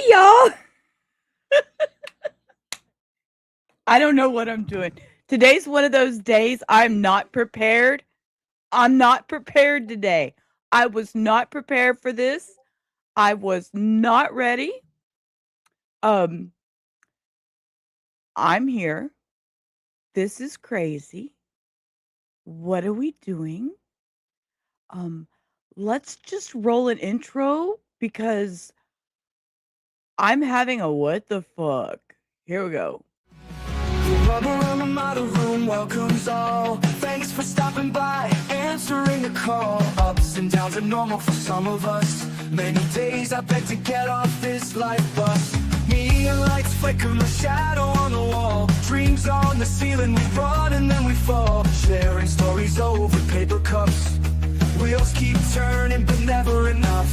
y'all. I don't know what I'm doing. Today's one of those days I'm not prepared. I'm not prepared today. I was not prepared for this. I was not ready. Um, I'm here. This is crazy. What are we doing? Um, let's just roll an intro because I'm having a what the fuck. Here we go. Around the model room welcomes all. Thanks for stopping by, answering the call. Ups and downs are normal for some of us. Many days I beg to get off this life bus. Neon lights flicker, my shadow on the wall. Dreams on the ceiling, we run and then we fall. Sharing stories over paper cups. Wheels keep turning but never enough.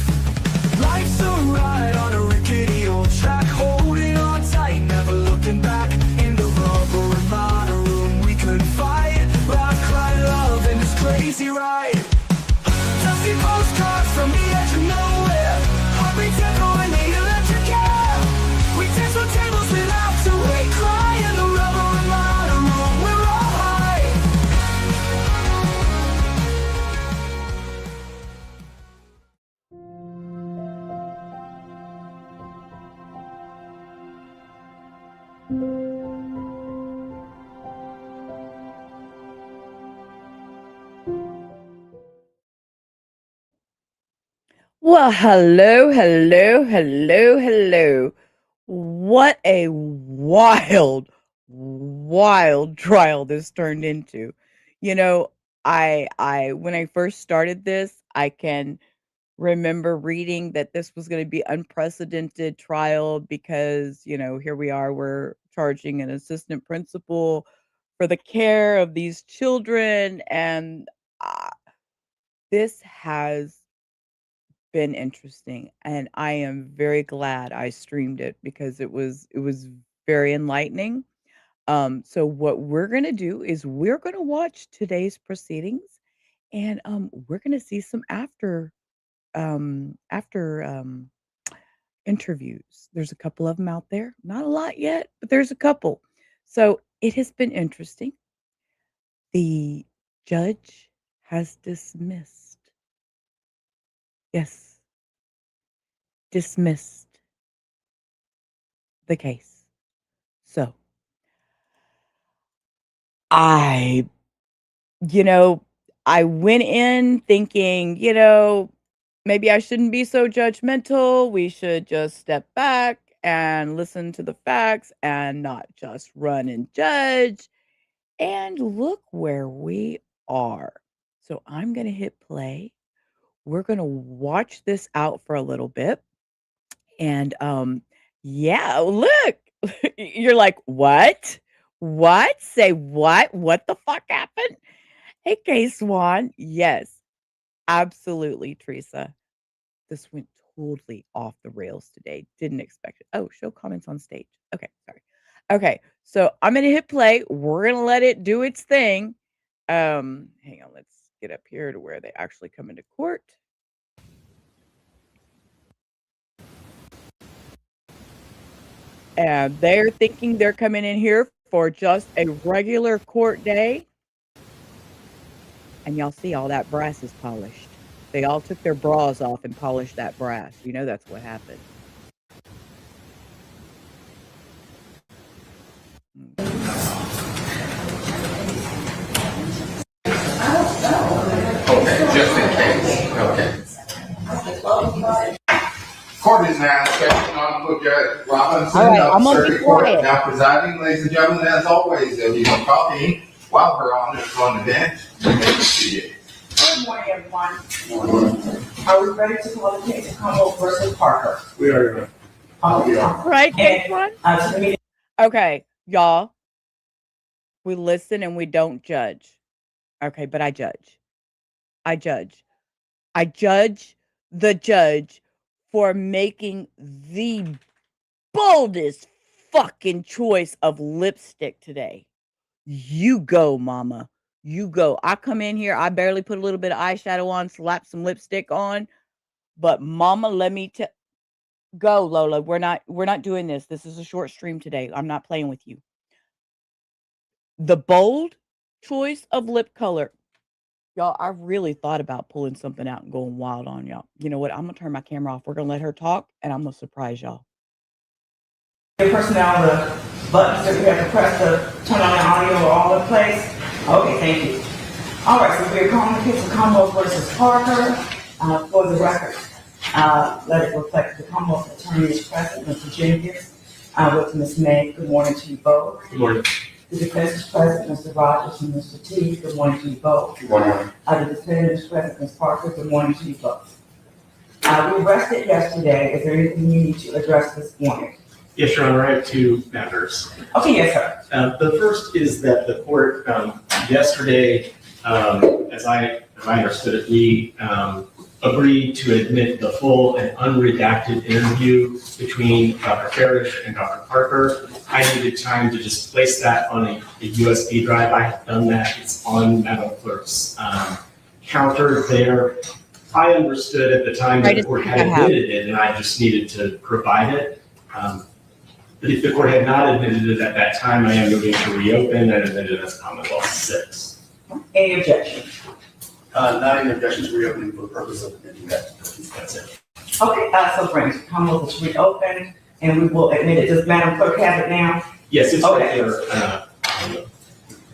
Life's a ride on a rickety old track. Holding on tight, never looking back. In the rubber and model room we couldn't fight. Rock, cry, love in this crazy ride. Dusty postcards from the edge of nowhere. Heartbeats echo in the electric air. We dance on tables without to wait. Cry in the rubber and model room, we're all high. Well, hello, hello, hello, hello. What a wild, wild trial this turned into. You know, I when I first started this, I can remember reading that this was going to be unprecedented trial because, here we are, we're charging an assistant principal for the care of these children and uh, this has been interesting, and I am very glad I streamed it because it was very enlightening. So what we're gonna do is we're gonna watch today's proceedings, and we're gonna see some after interviews. There's a couple of them out there, not a lot yet, but there's a couple. So it has been interesting. The judge has dismissed. Yes, dismissed the case. So I, you know, I went in thinking, maybe I shouldn't be so judgmental. We should just step back and listen to the facts and not just run and judge. And look where we are. So I'm going to hit play. We're going to watch this out for a little bit. And yeah, look. You're like, "What? What? Say what? What the fuck happened?" Hey, K Swan. Yes, absolutely, Teresa. This went totally off the rails today. Didn't expect it. Oh, show comments on stage. Okay, sorry. Okay, so I'm gonna hit play. We're gonna let it do its thing. Hang on, let's get up here to where they actually come into court. And they're thinking they're coming in here for just a regular court day. And y'all see all that brass is polished. They all took their bras off and polished that brass. You know that's what happened. Okay, just in case. Okay. Court is now in session. Honorable Judge Robinson All right, of I'm gonna be Circuit Court quiet. now presiding. Ladies and gentlemen, as always, if you can copy while her honor is on the bench, you may proceed. Good morning, everyone. Are we ready to call the case of Conwell versus Parker? We are. Right, And, K1? to the meeting. Okay, y'all. We listen and we don't judge. Okay, but I judge. I judge. I judge the judge for making the boldest fucking choice of lipstick today. You go, mama. You go. I come in here, I barely put a little bit of eyeshadow on, slap some lipstick on, but mama, let me tell Go, Lola. We're not doing this. This is a short stream today. I'm not playing with you. The bold choice of lip color. Y'all, I really thought about pulling something out and going wild on y'all. You know what? I'm gonna turn my camera off. We're gonna let her talk, and I'm gonna surprise y'all. Your personnel, the buttons that we have to press to turn on the audio are all in place? Okay, thank you. All right, so we're calling the case of Commonwealth versus Parker. For the record, let it reflect the Commonwealth attorney is present, Mr. Jenkins, with Ms. May. Good morning to you both. Good morning. The defense is present, Mr. Rogers and Mr. T. Good morning to you both. Good morning. The defendant is present, Ms. Parker. Good morning to you both. We arrested yesterday. Is there anything you need to address this morning? Yes, Your Honor, I have two matters. Okay, yes, sir. The first is that the court yesterday, as I understood it, we agreed to admit the full and unredacted interview between Dr. Parrish and Dr. Parker. I needed time to just place that on a USB drive. I have done that. It's on Madam Clerk's counter there. I understood at the time that the court had admitted it, and I just needed to provide it. But if the court had not admitted it at that time, I am moving to reopen and admit it as Commonwealth 6. Any objection? Not any objections to reopening for the purpose of admitting that. That's it. Okay, so friends, Commonwealth is reopened, and we will admit it. Does Madam Clerk have it now? Yes, it's Okay. right there.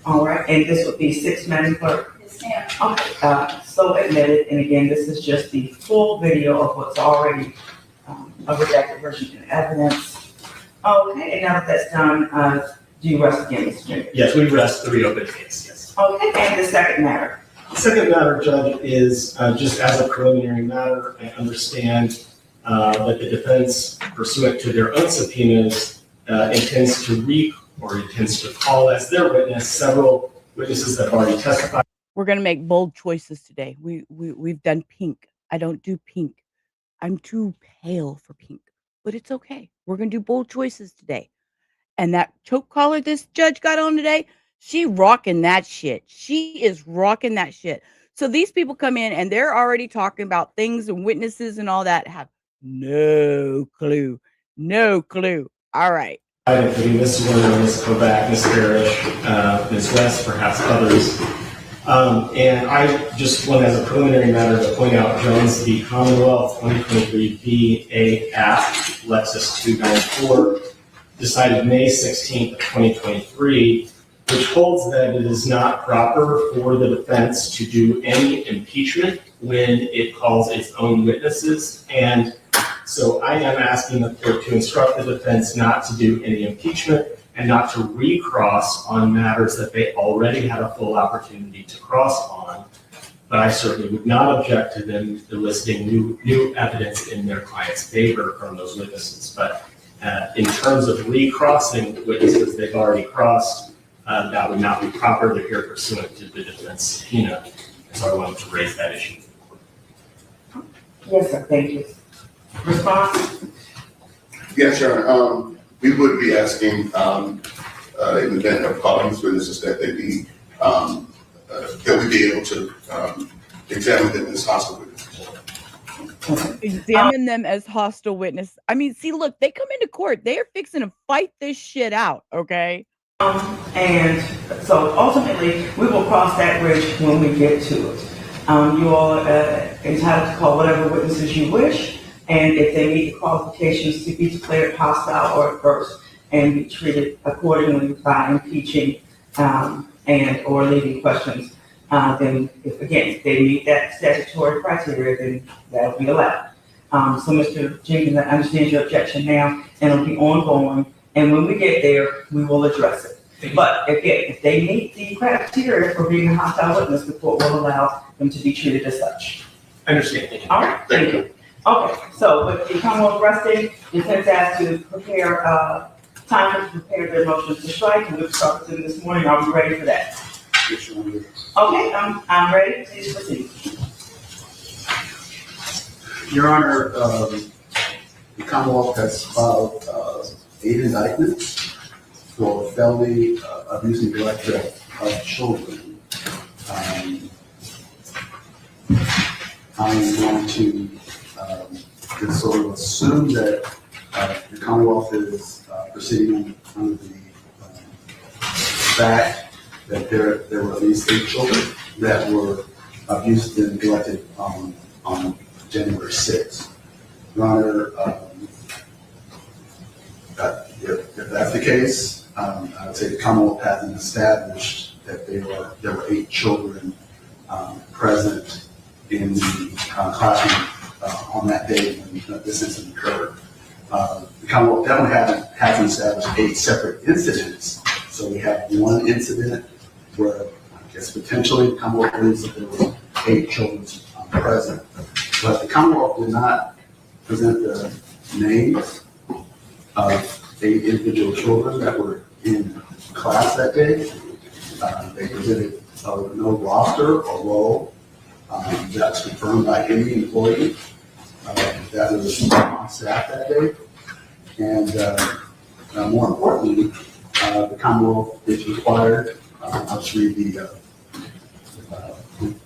All right, and this would be 6, Madam Clerk? Yes, ma'am. Okay, so admitted, and again, this is just the full video of what's already a redacted version in evidence. Okay, and now that that's done, do you rest again, Mr. Jenkins? Yes, we rest the reopened case, yes. Okay, and the second matter? The second matter, Judge, is just as a preliminary matter, I understand that the defense, pursuant to their own subpoenas, intends to call as their witness several witnesses that have already testified. We're gonna make bold choices today. We've done pink. I don't do pink. I'm too pale for pink, but it's okay. We're gonna do bold choices today. And that choke collar this judge got on today, she rocking that shit. She is rocking that shit. So these people come in and they're already talking about things and witnesses and all that have no clue. No clue. All right. Including Ms. Zwerner, Ms. Kovac, Ms. Parrish, Ms. West, perhaps others. And I just want, as a preliminary matter, to point out Jones v. Commonwealth 2023 VA Act, Lexus 294, decided May 16th of 2023, which holds that it is not proper for the defense to do any impeachment when it calls its own witnesses. And so I am asking the court to instruct the defense not to do any impeachment and not to recross on matters that they already had a full opportunity to cross on. But I certainly would not object to them eliciting new evidence in their client's favor from those witnesses. But in terms of recrossing witnesses they've already crossed, that would not be proper. They're here pursuant to the defense subpoena. So I wanted to raise that issue. Yes, sir, thank you. Response? Yes, Your Honor. We would be asking, in the event of calling these witnesses, that they be, that we be able to examine them as hostile witnesses. Examine them as hostile witness. I mean, see, look, they come into court. They are fixing to fight this shit out, okay? And so ultimately, we will cross that bridge when we get to it. You all are entitled to call whatever witnesses you wish, and if they meet the qualifications to be declared hostile or adverse and be treated accordingly by impeaching and or leading questions, then if they meet that statutory criteria, then that'll be allowed. So Mr. Jenkins, I understand your objection now, and it'll be ongoing, and when we get there, we will address it. But again, if they meet the criteria for being a hostile witness, the court will allow them to be treated as such. I understand. Thank you. All right, thank you. Okay, so with the Commonwealth resting, the defense asked to prepare, time to prepare their motions to strike, and we'll start with them this morning. Are we ready for that? Yes, Your Honor. Okay, I'm ready. Please proceed. Your Honor, the Commonwealth has filed 8 indictments for felony abuse and neglect of children. I'm going to can sort of assume that the Commonwealth is proceeding under the fact that there were at least 8 children that were abused and neglected on January 6th. Your Honor, if that's the case, I would say the Commonwealth hasn't established that there were 8 children present in the classroom on that day when this incident occurred. The Commonwealth definitely hasn't established 8 separate incidents. So we have one incident where I guess potentially the Commonwealth believes that there were 8 children present. But the Commonwealth did not present the names of 8 individual children that were in class that day. They presented no roster or role that's confirmed by any employee that was on staff that day. And more importantly, the Commonwealth is required, I'll just read the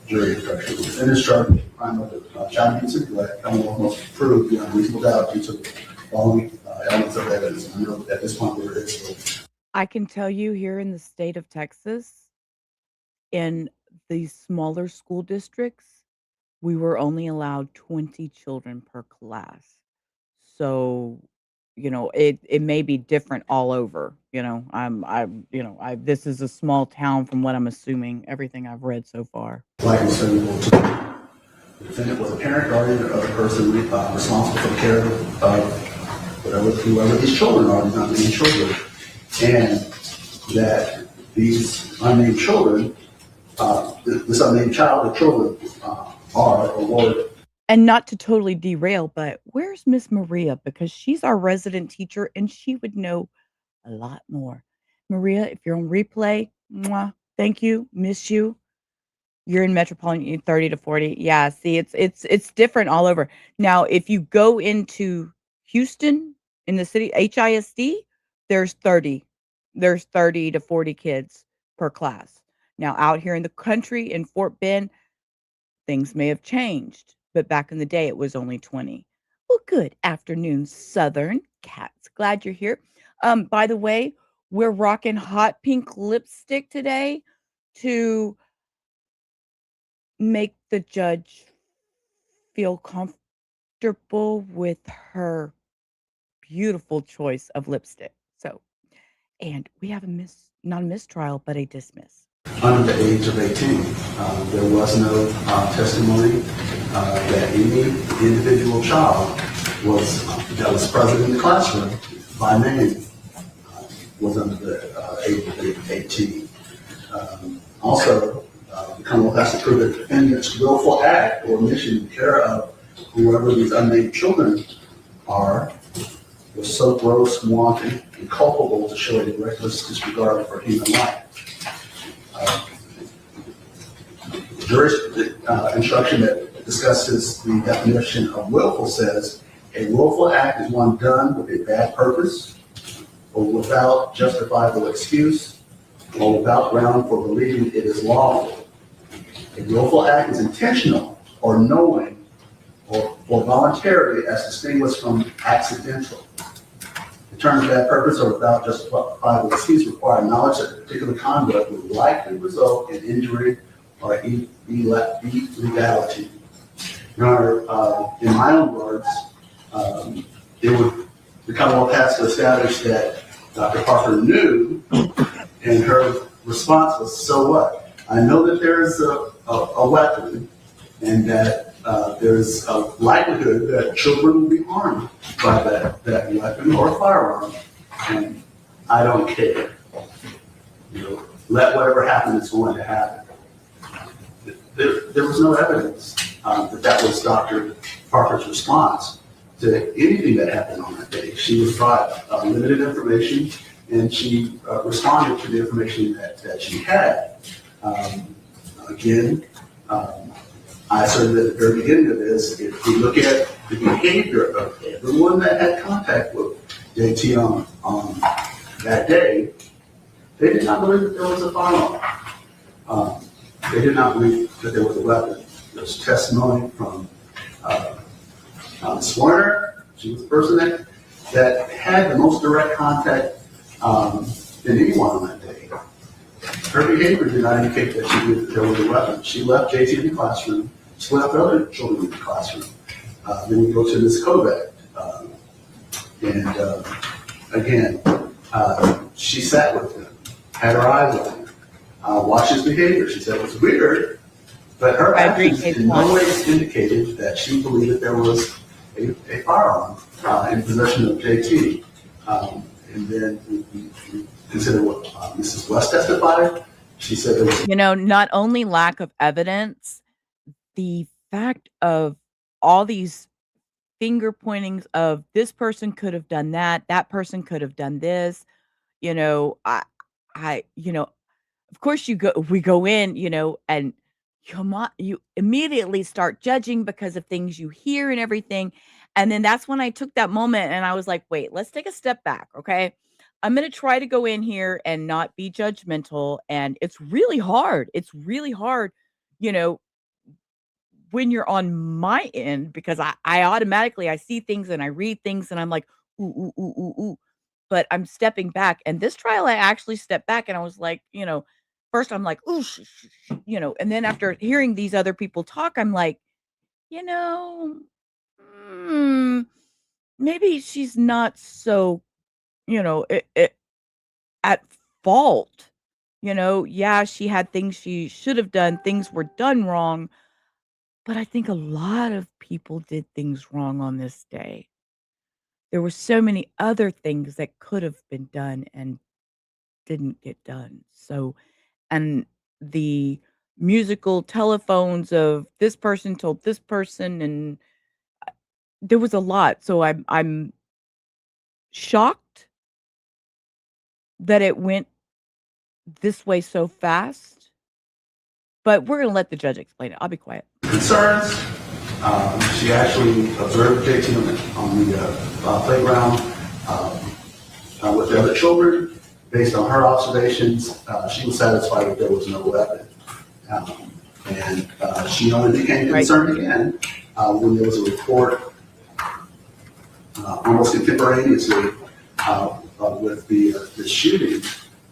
jury instruction. In this charge, the crime of child abuse and neglect, Commonwealth must prove beyond reasonable doubt due to the following elements of evidence. I know at this point there is. I can tell you here in the state of Texas, in these smaller school districts, we were only allowed 20 children per class. So, it may be different all over. This is a small town from what I'm assuming, everything I've read so far. Like I said, the defendant was a parent, guardian, or other person responsible for the care of whoever these children are, these unnamed children, and that these unnamed children, this unnamed child or children are awarded. And not to totally derail, but where's Miss Maria? Because she's our resident teacher and she would know a lot more. Maria, if you're on replay, mwah, thank you, miss you. You're in Metropolitan 30 to 40. Yeah, see, it's different all over. Now, if you go into Houston in the city, HISD, there's 30 to 40 kids per class. Now, out here in the country in Fort Bend, things may have changed, but back in the day, it was only 20. Well, good afternoon, Southern Cats. Glad you're here. By the way, we're rocking hot pink lipstick today to make the judge feel comfortable with her beautiful choice of lipstick. So, and we have not a mistrial, but a dismiss. Under the age of 18, there was no testimony that any individual child that was present in the classroom by name was under the age of 18. Also, the Commonwealth has to prove that the defendant's willful act or omission in care of whoever these unnamed children are was so gross, wanton, and culpable to show a reckless disregard for human life. Jury instruction that discusses the definition of willful says, a willful act is one done with a bad purpose or without justifiable excuse or without ground for believing it is lawful. A willful act is intentional or knowing or voluntary as distinguished from accidental. The terms bad purpose or without justifiable excuse require knowledge that particular conduct would likely result in injury or illegality. Your Honor, in my own words, the Commonwealth has to establish that Dr. Parker knew, and her response was, so what? I know that there's a weapon and that there's a likelihood that children will be harmed by that weapon or firearm, and I don't care. Let whatever happen is going to happen. There was no evidence that was Dr. Parker's response to anything that happened on that day. She was brought limited information, and she responded to the information that she had. I asserted at the very beginning of this, if we look at the behavior of everyone that had contact with JT on that day, they did not believe that there was a firearm. They did not believe that there was a weapon. There was testimony from Zwerner, she was the person that had the most direct contact than anyone on that day. Her behavior did not indicate that she knew that there was a weapon. She left JT in the classroom. She left other children in the classroom. Then we go to Ms. Kovac. Again, she sat with him, had her eyes on him, watched his behavior. She said it was weird, but her actions in no way indicated that she believed that there was a firearm in possession of JT. And then we consider what Mrs. West testified. She said there was, Not only lack of evidence, the fact of all these finger pointings of this person could have done that person could have done this. I of course we go in, and you immediately start judging because of things you hear and everything. And then that's when I took that moment and I was like, wait, let's take a step back. Okay. I'm going to try to go in here and not be judgmental. And it's really hard. It's really hard, you know, when you're on my end, because I automatically, I see things and I read things and I'm like, ooh, ooh, ooh, ooh, ooh. But I'm stepping back. And this trial, I actually stepped back and I was like, first I'm like, ooh, and then after hearing these other people talk, I'm like, you know, mm, maybe she's not so, at fault. Yeah, she had things she should have done, things were done wrong, but I think a lot of people did things wrong on this day. There were so many other things that could have been done and didn't get done. So, and the musical telephones of this person told this person, and there was a lot. So I'm shocked that it went this way so fast, but we're going to let the judge explain it. I'll be quiet. concerns. She actually observed JT on the playground with the other children. Based on her observations, she was satisfied that there was no weapon. And she only became concerned again when there was a report almost contemporaneously with the shooting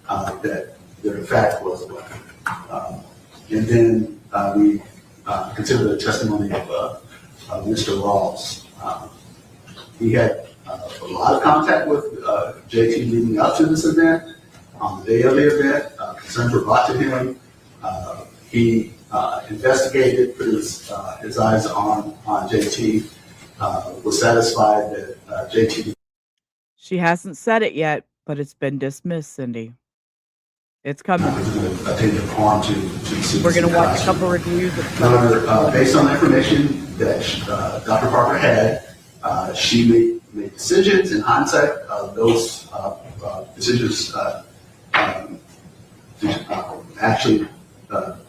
that there in fact was a weapon. And then we considered the testimony of Mr. Rawls. He had a lot of contact with JT leading up to this event. On the day of the event, concerns were brought to him. He investigated, put his eyes on JT, was satisfied that JT. She hasn't said it yet, but it's been dismissed, Cindy. It's coming. Attended harm to the We're going to watch a couple reviews. However, based on the information that Dr. Parker had, she made decisions. In hindsight, those decisions actually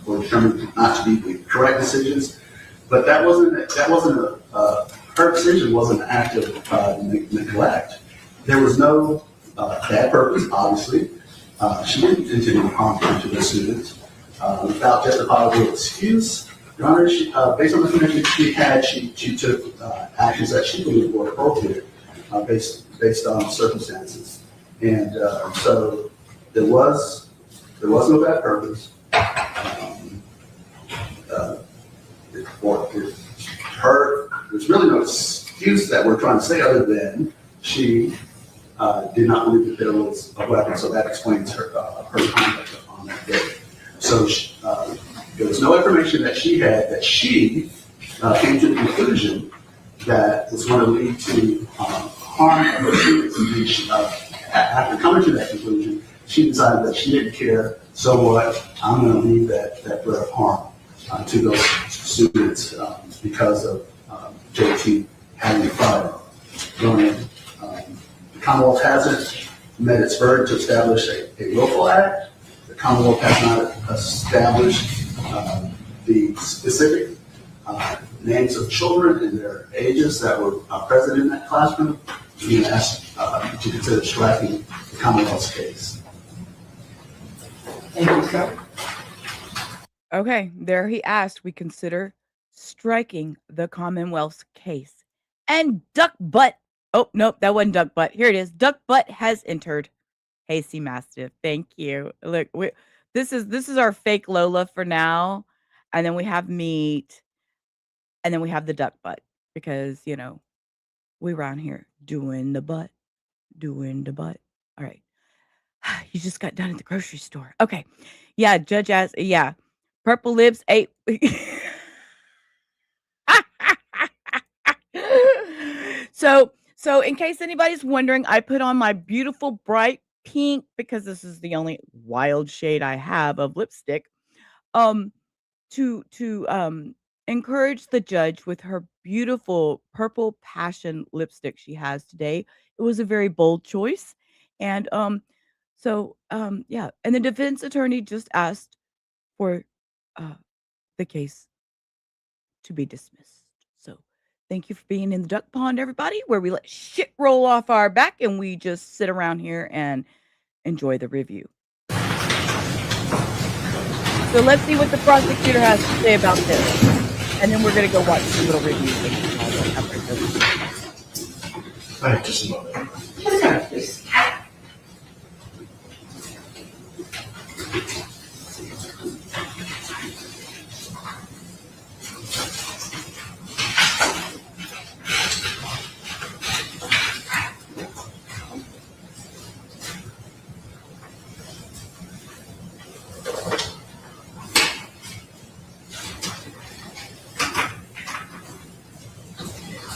were determined not to be the correct decisions. But that wasn't her decision wasn't an act of neglect. There was no bad purpose, obviously. She didn't intend any harm to the students without justifiable excuse. Your Honor, based on the information she had, she took actions that she believed were appropriate based on circumstances. And so there was no bad purpose. There's really no excuse that we're trying to say other than she did not believe that there was a weapon, so that explains her conduct on that day. So there was no information that she had that she came to the conclusion that was going to lead to harm of her students. After coming to that conclusion, she decided that she didn't care. So what? I'm going to leave that threat of harm to those students because of JT having a firearm. The Commonwealth hasn't met its burden to establish a willful act. The Commonwealth has not established the specific names of children and their ages that were present in that classroom. Being asked to consider striking the Commonwealth's case. Thank you, sir. Okay, there he asked, we consider striking the Commonwealth's case. And Duck Butt. Oh, nope, that wasn't Duck Butt. Here it is. Duck Butt has entered. Hasty Mastiff. Thank you. Look, this is our fake Lola for now. And then we have meat. And then we have the duck butt. Because, we around here doing the butt. Doing the butt. All right. You just got done at the grocery store. Okay. Yeah, Judge asked, yeah. Purple Lips ate. So in case anybody's wondering, I put on my beautiful bright pink because this is the only wild shade I have of lipstick. To encourage the judge with her beautiful purple passion lipstick she has today. It was a very bold choice. And yeah. And the defense attorney just asked for the case to be dismissed. So thank you for being in the duck pond, everybody, where we let shit roll off our back and we just sit around here and enjoy the review. So let's see what the prosecutor has to say about this. And then we're going to go watch some little reviews. All right, just a moment. Just a minute, please.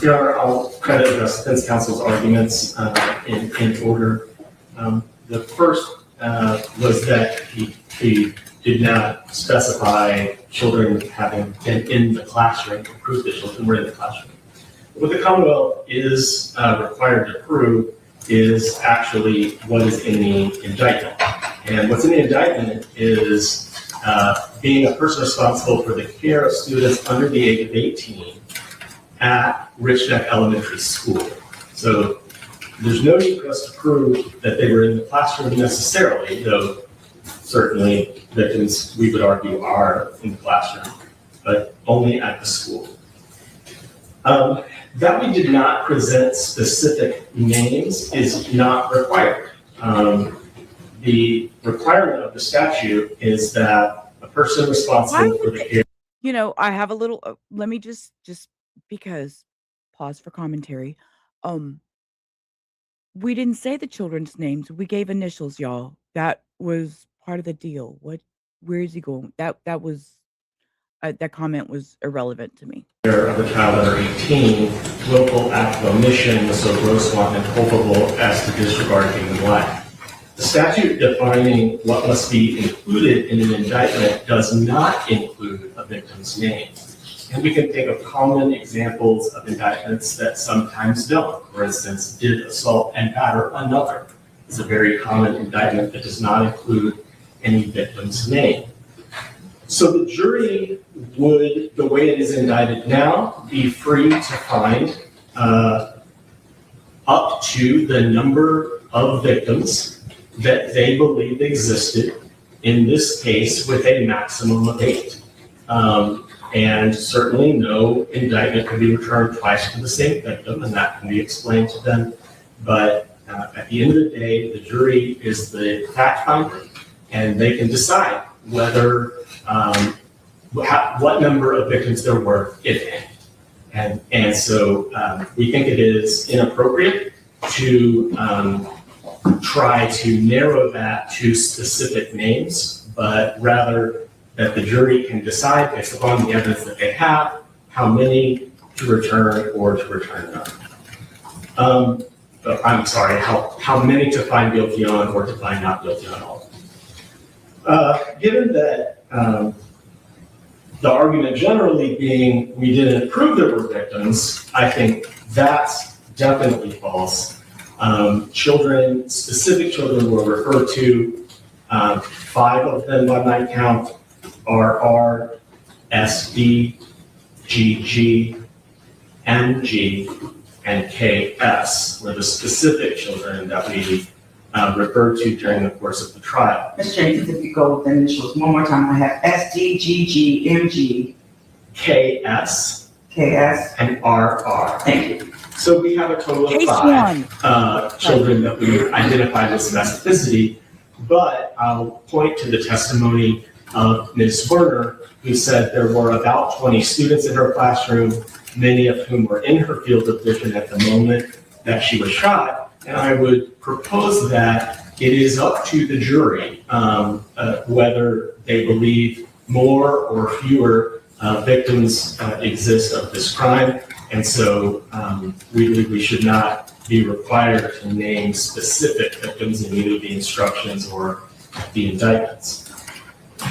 Your Honor, I'll try to address defense counsel's arguments in order. The first was that he did not specify children having been in the classroom, to prove that children were in the classroom. What the Commonwealth is required to prove is actually what is in the indictment. And what's in the indictment is being a person responsible for the care of students under the age of 18 at Rich Neck Elementary School. So there's no need for us to prove that they were in the classroom necessarily, though certainly victims, we would argue, are in the classroom, but only at the school. That we did not present specific names is not required. The requirement of the statute is that a person responsible for the care. I have a little, let me just because, pause for commentary. We didn't say the children's names. We gave initials, y'all. That was part of the deal. Where is he going? That was, that comment was irrelevant to me. Of a child under 18, willful act of omission was so gross, wanton, and culpable as to disregard human life. The statute defining what must be included in an indictment does not include a victim's name. And we can think of common examples of indictments that sometimes don't. For instance, did assault and batter another is a very common indictment that does not include any victim's name. So the jury would, the way it is indicted now, be free to find up to the number of victims that they believe existed, in this case with a maximum of 8. And certainly no indictment can be returned twice to the same victim, and that can be explained to them. But at the end of the day, the jury is the fact finder, and they can decide whether what number of victims there were, if any. And so we think it is inappropriate to try to narrow that to specific names, but rather that the jury can decide based upon the evidence that they have how many to return or to return none. I'm sorry, how many to find guilty on or to find not guilty on all. Given that the argument generally being we didn't prove there were victims, I think that's definitely false. Specific children were referred to, 5 of them by my count, RR, SD, GG, MG, and KS were the specific children that we referred to during the course of the trial. Ms. Jenkins, if you go with the initials one more time, I have SD, GG, MG, KS, KS, and RR. Thank you. So we have a total of Case 5 one. children that we identified with specificity, but I'll point to the testimony of Ms. Zwerner, who said there were about 20 students in her classroom, many of whom were in her field of vision at the moment that she was shot. And I would propose that it is up to the jury whether they believe more or fewer victims exist of this crime. And so we believe we should not be required to name specific victims in either the instructions or the indictments.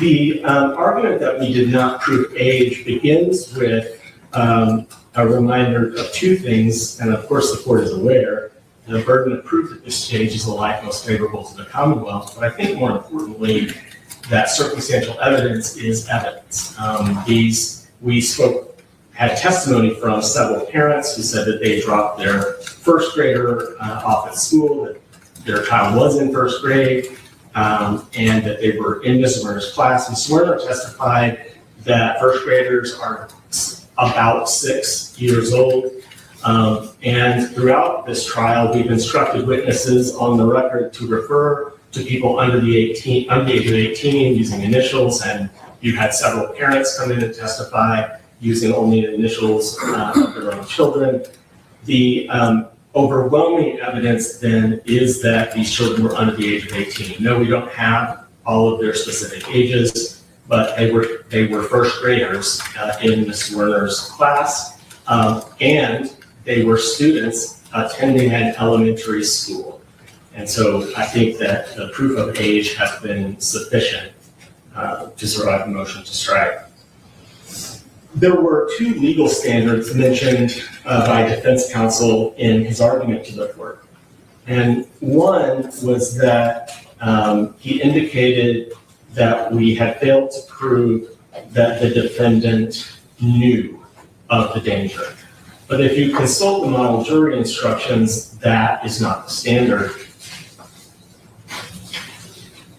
The argument that we did not prove age begins with a reminder of 2 things, and of course the court is aware. The burden of proof at this stage is the light most favorable to the Commonwealth, but I think more importantly, that circumstantial evidence is evidence. Had testimony from several parents who said that they dropped their first grader off at school, that their child was in first grade, and that they were in Ms. Zwerner's class. Ms. Zwerner testified that first graders are about 6 years old. And throughout this trial, we've instructed witnesses on the record to refer to people under the age of 18 using initials, and you've had several parents come in and testify using only the initials of their own children. The overwhelming evidence then is that these children were under the age of 18. No, we don't have all of their specific ages, but they were first graders in Ms. Zwerner's class, and they were students attending an elementary school. And so I think that the proof of age has been sufficient to survive the motion to strike. There were 2 legal standards mentioned by defense counsel in his argument to the court. And one was that he indicated that we had failed to prove that the defendant knew of the danger. But if you consult the model jury instructions, that is not the standard.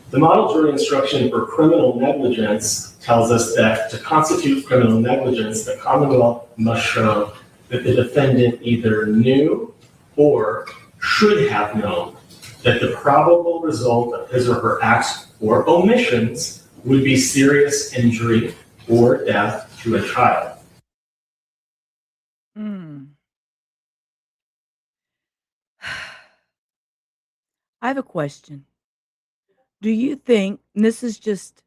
The model jury instruction for criminal negligence tells us that to constitute criminal negligence, the Commonwealth must show that the defendant either knew or should have known that the probable result of his or her acts or omissions would be serious injury or death to a child. I have a question. Do you think, and this is just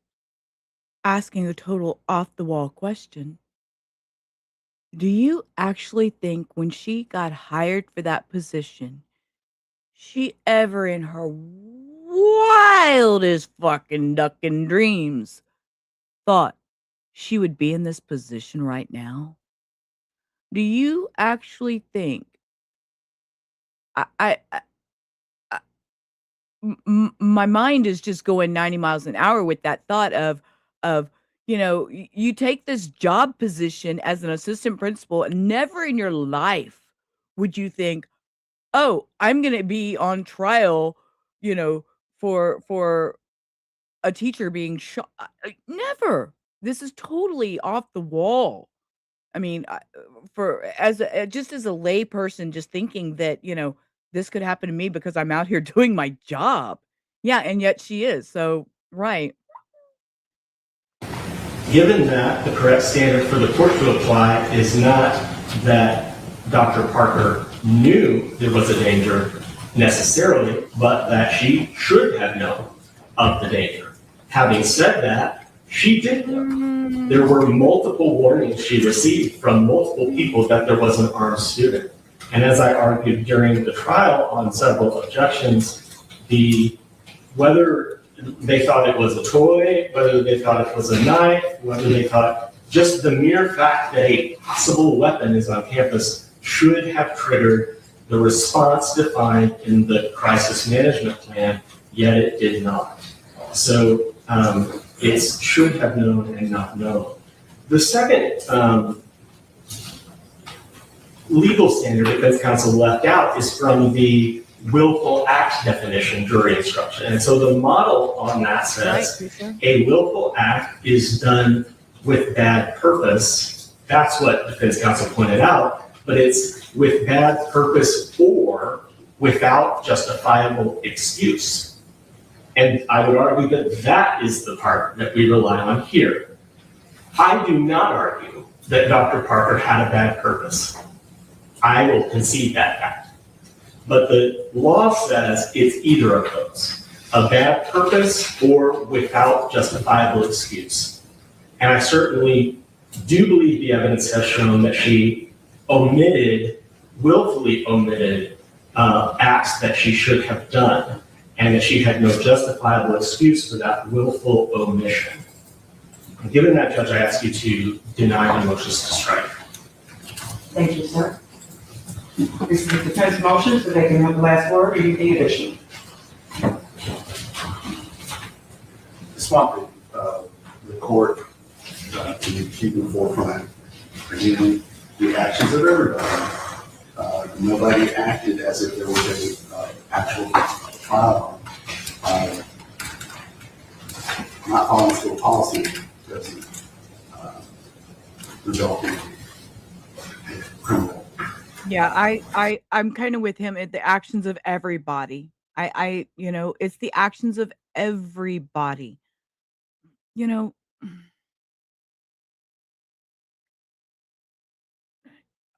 asking a total off-the-wall question, do you actually think when she got hired for that position, she ever in her wildest fucking ducking dreams thought she would be in this position right now? Do you actually think my mind is just going 90 miles an hour with that thought of you take this job position as an assistant principal, and never in your life would you think, oh, I'm going to be on trial, for a teacher being shot. Never. This is totally off the wall. I mean, just as a lay person, just thinking that, this could happen to me because I'm out here doing my job. Yeah, and yet she is. So, right. Given that, the correct standard for the court to apply is not that Dr. Parker knew there was a danger necessarily, but that she should have known of the danger. Having said that, she did know. There were multiple warnings she received from multiple people that there was an armed student. And as I argued during the trial on several objections, whether they thought it was a toy, whether they thought it was a knife, whether they thought just the mere fact that a possible weapon is on campus should have triggered the response defined in the crisis management plan, yet it did not. So it should have known and not known. The second legal standard defense counsel left out is from the willful act definition jury instruction. And so the model on that says a willful act is done with bad purpose. That's what defense counsel pointed out. but it's with bad purpose or without justifiable excuse. And I would argue that that is the part that we rely on here. I do not argue that Dr. Parker had a bad purpose. I will concede that fact. But the law says it's either of those, a bad purpose or without justifiable excuse. And I certainly do believe the evidence has shown that she willfully omitted acts that she should have done, and that she had no justifiable excuse for that willful omission. And given that, Judge, I ask you to deny the motions to strike. Thank you, sir. This is the defense motion, so they can have the last word, or anything additional. Just want the court to keep in the forefront, again, the actions of everybody. Nobody acted as if there was a actual trial. Not following school policy doesn't result in criminal. Yeah, I'm kind of with him at the actions of everybody. It's the actions of everybody. You know,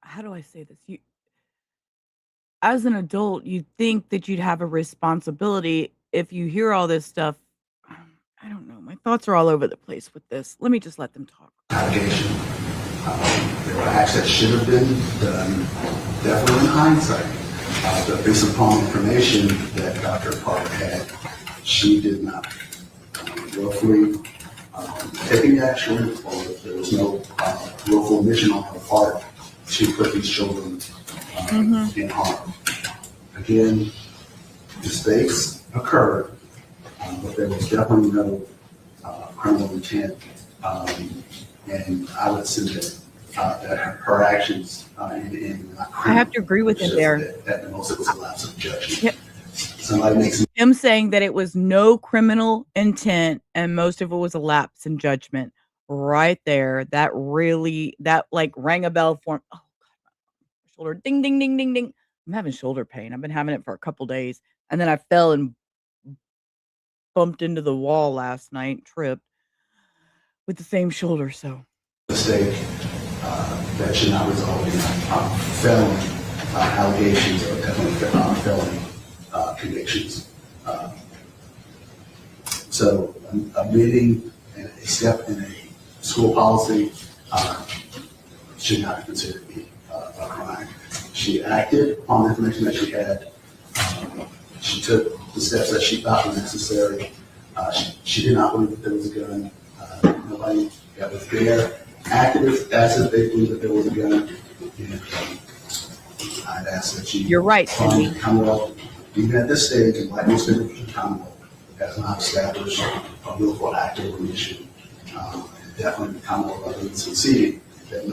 how do I say this? As an adult, you'd think that you'd have a responsibility if you hear all this stuff. I don't know. My thoughts are all over the place with this. Let me just let them talk. Allegation. There were acts that should have been done, definitely in hindsight. But based upon information that Dr. Parker had, she did not willfully take any action, or there was no willful omission on her part to put these children in harm. Again, mistakes occurred, but there was definitely no criminal intent. And I would submit that her actions in I have to agree with him there. At the most, it was a lapse of judgment. Yep. Somebody makes Him saying that it was no criminal intent and most of it was a lapse in judgment. Right there, that like rang a bell for him. Oh God, shoulder, ding, ding, ding, ding, ding. I'm having shoulder pain. I've been having it for a couple days, and then I fell and bumped into the wall last night, tripped with the same shoulder. So mistake that should not result in felony allegations or definitely felony convictions. So omitting a step in a school policy should not be considered to be a crime. She acted on the information that she had. She took the steps that she thought were necessary. She did not believe that there was a gun. Nobody that was there acted as if they believed that there was a gun. And I'd ask that you're right, Cindy. Commonwealth, even at this stage, and like most members of the Commonwealth, has not established a willful act of omission. Definitely the Commonwealth has conceded that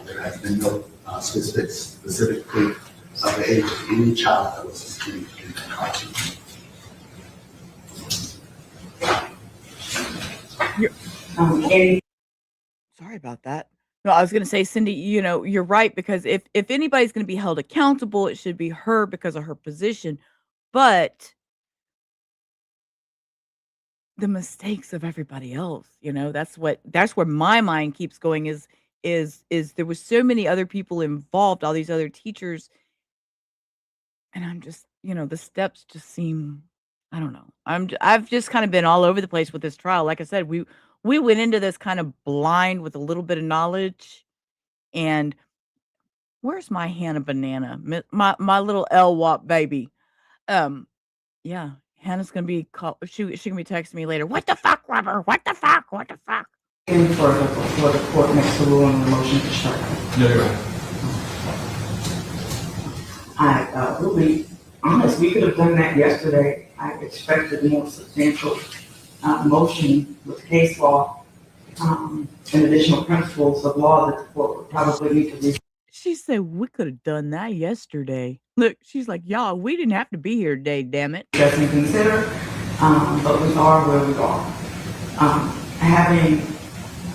there has been no specific proof of the age of any child that was in that cartoon. Sorry about that. No, I was going to say, Cindy, you're right, because if anybody's going to be held accountable, it should be her because of her position. But the mistakes of everybody else, that's where my mind keeps going is there was so many other people involved, all these other teachers. And I'm just, the steps just seem, I don't know. I've just kind of been all over the place with this trial. Like I said, we went into this kind of blind with a little bit of knowledge. And where's my Hannah Banana? My little LWAP baby. Yeah, Hannah's gonna be called. She gonna be texting me later. What the fuck, Rubber? What the fuck? What the fuck? Any further before the court makes a rule on the motion to strike? No, you're right. I will be honest, we could have done that yesterday. I expected more substantial motion with case law and additional principles of law that the court would probably need to read. She said we could have done that yesterday. Look, she's like, y'all, we didn't have to be here today, damn it. Doesn't consider, but we are where we are. Having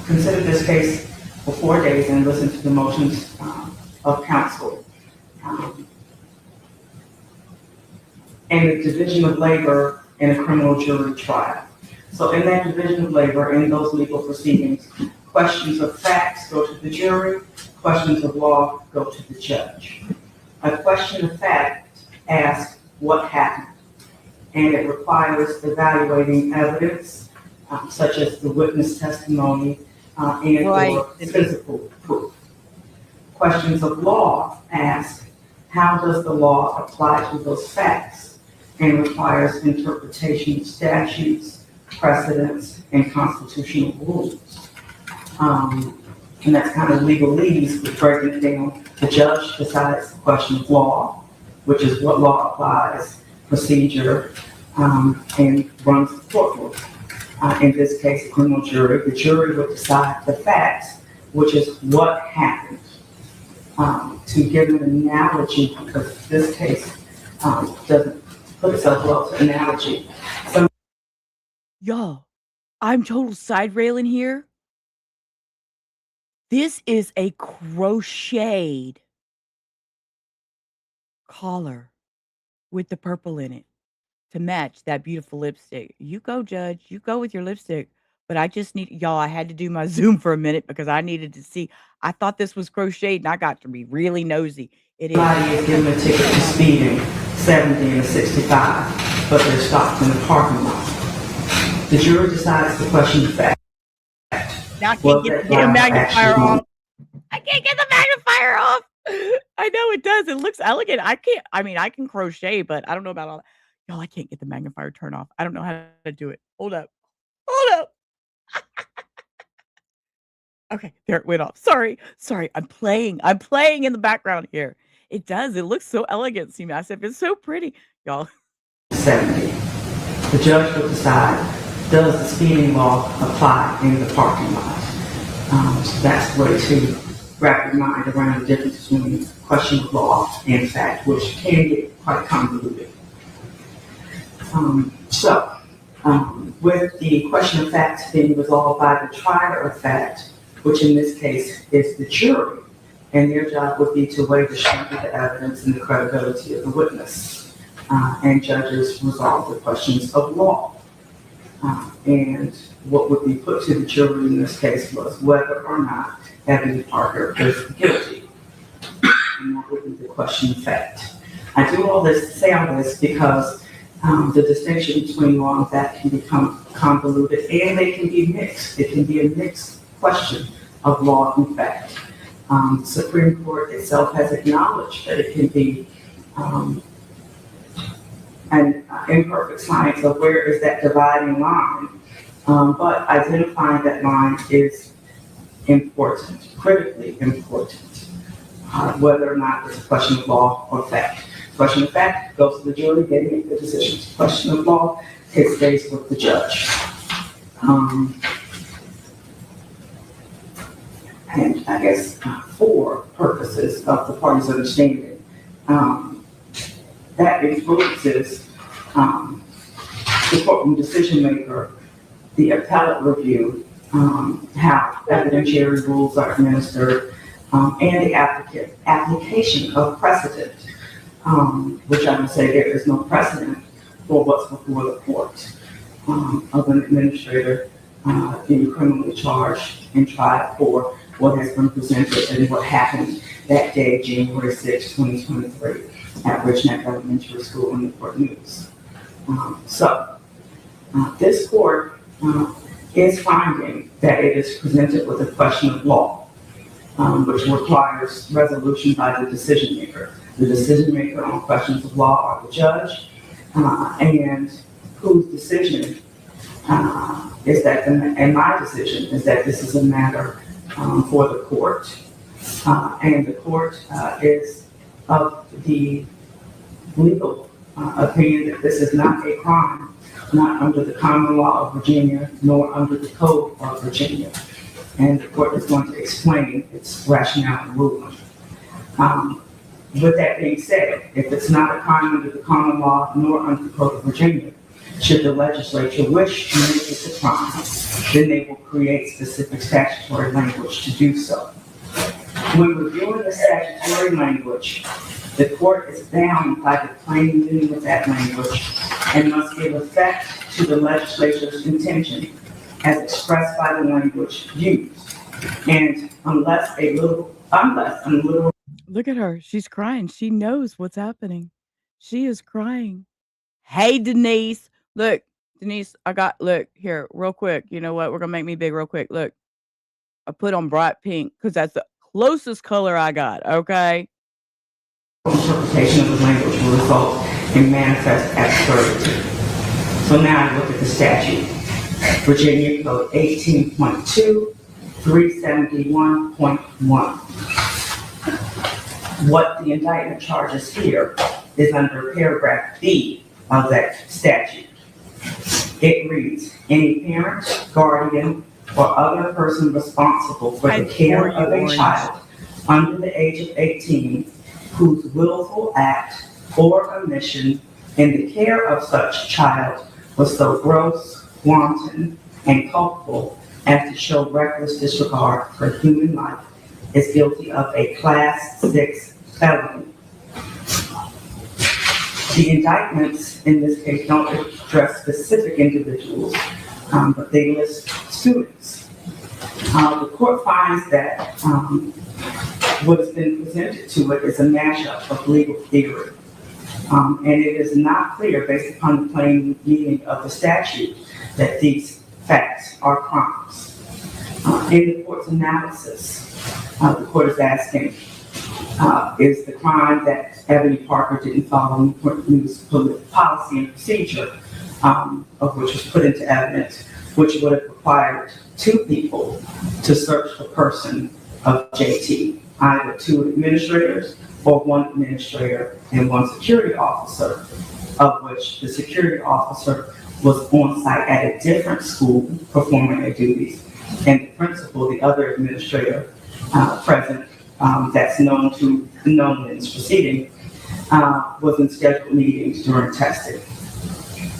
considered this case for 4 days and listened to the motions of counsel, um, and the division of labor in a criminal jury trial. So in that division of labor, in those legal proceedings, questions of facts go to the jury, questions of law go to the judge. A question of fact asks what happened, and it requires evaluating evidence, such as the witness testimony and or physical proof. Questions of law ask how does the law apply to those facts, and requires interpretation of statutes, precedents, and constitutional rules. And that's kind of legalese with breaking it down. The judge decides the question of law, which is what law applies, procedure, and runs the courtroom. In this case, a criminal jury. The jury would decide the facts, which is what happened. To give an analogy, because this case doesn't put itself well to analogy. Y'all, I'm total side railing here. This is a crocheted collar with the purple in it to match that beautiful lipstick. You go, Judge. You go with your lipstick. But I just need, y'all, I had to do my Zoom for a minute because I needed to see. I thought this was crocheted and I got to be really nosy. It is. Somebody is given a ticket for speeding, 70 and a 65, but they're stopped in the parking lot. The jury decides the question of fact. Now I can't get the magnifier off. I can't get the magnifier off. I know it does. It looks elegant. I can crochet, but I don't know about all that. Y'all, I can't get the magnifier turned off. I don't know how to do it. Hold up. Hold up. Okay, there it went off. Sorry. I'm playing in the background here. It does. It looks so elegant. See, I said it's so pretty. Y'all. 70. The judge will decide, does the speeding law apply in the parking lot? So that's the way to wrap your mind around the difference between question of law and fact, which can get quite convoluted. With the question of fact being resolved by the trier of fact, which in this case is the jury, and their job would be to weigh the strength of the evidence and the credibility of the witness, and judges resolve the questions of law. And what would be put to the jury in this case was whether or not Ebony Parker is guilty. And that would be the question of fact. I do all this, say all this because the distinction between law and fact can become convoluted and they can be mixed. It can be a mixed question of law and fact. The Supreme Court itself has acknowledged that it can be an imperfect science of where is that dividing line. But identifying that line is important, critically important, whether or not it's a question of law or fact. Question of fact goes to the jury, they make the decisions. Question of law, it stays with the judge. And I guess for purposes of the parties' understanding, that influences the courtroom decision maker, the appellate review, how evidentiary rules are administered, and the application of precedent, which I would say there is no precedent for what's before the court of an administrator being criminally charged and tried for what has been presented and what happened that day, January 6, 2023, at Richneck Elementary School in Newport News. This court is finding that it is presented with a question of law, which requires resolution by the decision maker. The decision maker on questions of law are the judge, and whose decision is that, and my decision is that this is a matter for the court, and the court is of the legal opinion that this is not a crime, not under the common law of Virginia, nor under the code of Virginia. And the court is going to explain its rationale and ruling. With that being said, if it's not a crime under the common law, nor under the code of Virginia, should the legislature wish to make it a crime, then they will create specific statutory language to do so. When reviewing the statutory language, the court is bound by the plain meaning of that language and must give effect to the legislature's intention as expressed by the language used. And unless a literal Look at her. She's crying. She knows what's happening. She is crying. Hey, Denise. Look, Denise, look, here, real quick. You know what? We're going to make me big real quick. Look, I put on bright pink because that's the closest color I got, okay? interpretation of the language will result in manifest absurdity. So now I look at the statute. Virginia Code 18.2, 371.1. What the indictment charges here is under paragraph B of that statute. It reads, any parent, guardian, or other person responsible for the care of a child under the age of 18 whose willful act or omission in the care of such child was so gross, wanton, and culpable as to show reckless disregard for human life is guilty of a Class 6 felony. The indictments in this case don't address specific individuals, but they list students. The court finds that what has been presented to it is a mashup of legal theory. And it is not clear, based upon the plain meaning of the statute, that these facts are crimes. In the court's analysis, the court is asking, is the crime that Ebony Parker didn't follow Newport's policy and procedure, of which was put into evidence, which would have required two people to search the person of JT, either two administrators or one administrator and one security officer, of which the security officer was on site at a different school performing their duties, and the principal, the other administrator present, that's known in this proceeding, was in scheduled meetings during testing.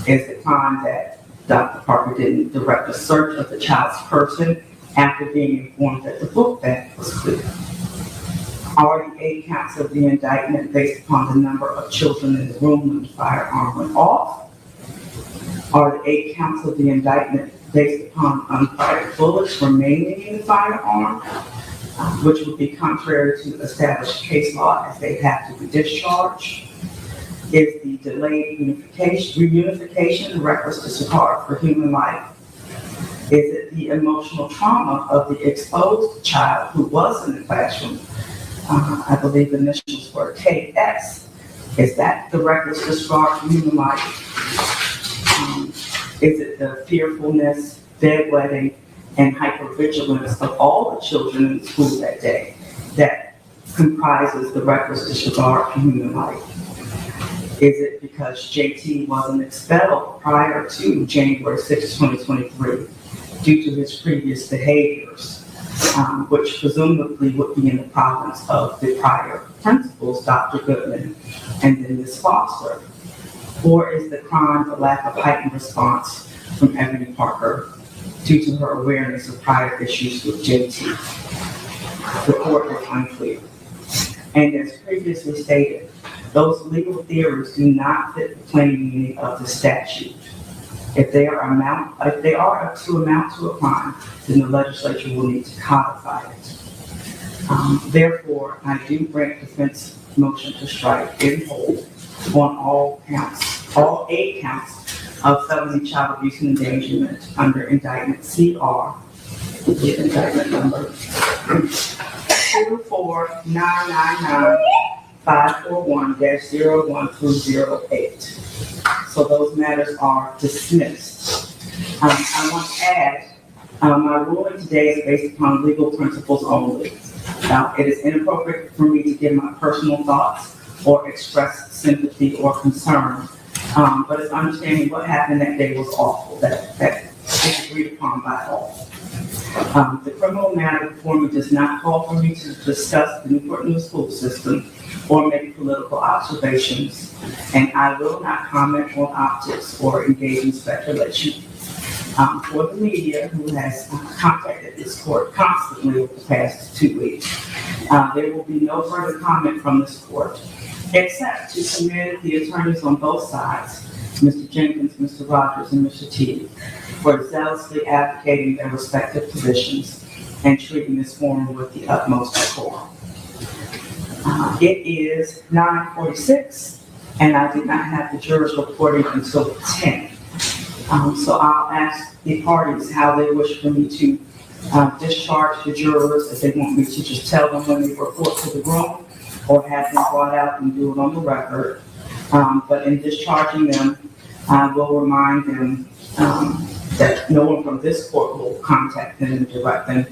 Is the crime that Dr. Parker didn't direct a search of the child's person after being informed that the book bag was clear? Are the 8 counts of the indictment based upon the number of children in the room when the firearm went off? Are the 8 counts of the indictment based upon unfired bullets remaining in the firearm, which would be contrary to established case law as they have to be discharged? Is the delayed reunification reckless disregard for human life? Is it the emotional trauma of the exposed child who was in the classroom? I believe the initials were KS. Is that the reckless disregard for human life? Is it the fearfulness, bedwetting, and hypervigilance of all the children in the school that day that comprises the reckless disregard for human life? Is it because JT wasn't expelled prior to January 6, 2023 due to his previous behaviors, which presumably would be in the province of the prior principals, Dr. Goodman and then Ms. Foster? Or is the crime the lack of heightened response from Ebony Parker due to her awareness of prior issues with JT? The court is unclear. And as previously stated, those legal theories do not fit the plain meaning of the statute. If they are to amount to a crime, then the legislature will need to codify it. Therefore, I do grant defense motion to strike in whole on all 8 counts of felony child abuse and endangerment under indictment CR, the indictment number 24999-541-01-08. So those matters are dismissed. I want to add, my ruling today is based upon legal principles only. Now, it is inappropriate for me to give my personal thoughts or express sympathy or concern, but it's understanding what happened that day was awful, that is agreed upon by all. The criminal matter before me does not call for me to discuss the Newport News school system or make political observations, and I will not comment on optics or engage in speculation. for the media who has contacted this court constantly over the past 2 weeks. There will be no further comment from this court, except to commend the attorneys on both sides, Mr. Jenkins, Mr. Rogers, and Mr. T, for zealously advocating their respective positions and treating this forum with the utmost decorum. It is 9:46, and I did not have the jurors reporting until 10. So I'll ask the parties how they wish for me to discharge the jurors, if they want me to just tell them when they report to the room, or have them brought out and do it on the record. But in discharging them, I will remind them that no one from this court will contact them and direct them